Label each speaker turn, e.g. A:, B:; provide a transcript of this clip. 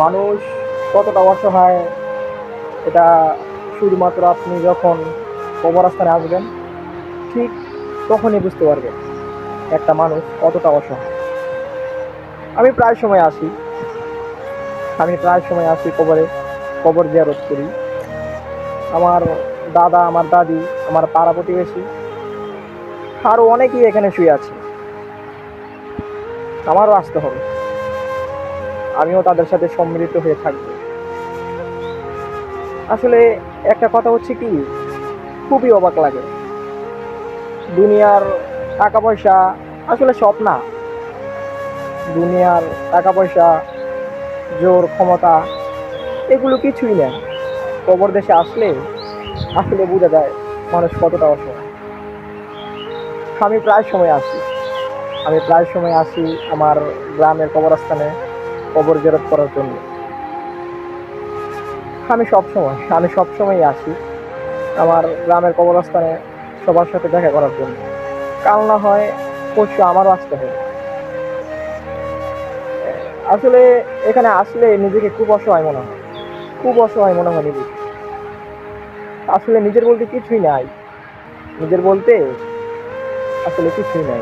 A: মানুষ কতটা অসহায় এটা শুধুমাত্র আপনি যখন কবরস্থানে আসবেন ঠিক তখনই বুঝতে পারবেন একটা মানুষ কতটা অসহায়। আমি প্রায় সময় আসি আমি প্রায় সময় আসি কবরে, কবর জিয়ারত করি। আমার দাদা, আমার দাদি, আমার পাড়া প্রতিবেশী আরও অনেকেই এখানে শুয়ে আছে। আমারও আসতে হবে, আমিও তাদের সাথে সম্মিলিত হয়ে থাকবো। আসলে একটা কথা হচ্ছে কি, খুবই অবাক লাগে। দুনিয়ার টাকা পয়সা আসলে সব না। দুনিয়ার টাকা পয়সা, জোর, ক্ষমতা এগুলো কিছুই নেই। কবর দেশে আসলে আসলে বোঝা যায় মানুষ কতটা অসহায়। আমি প্রায় সময় আসি আমি প্রায় সময় আসি আমার গ্রামের কবরস্থানে কবর জিয়ারত করার জন্য। আমি সব সময়ই আসি আমার গ্রামের কবরস্থানে সবার সাথে দেখা করার জন্য। কাল না হয় পরশু আমারও আসতে হবে। আসলে এখানে আসলে নিজেকে খুব অসহায় মনে হয়, খুব অসহায় মনে হয় নিজেকে। আসলে নিজের বলতে কিছুই নাই, নিজের বলতে আসলে কিছুই নাই।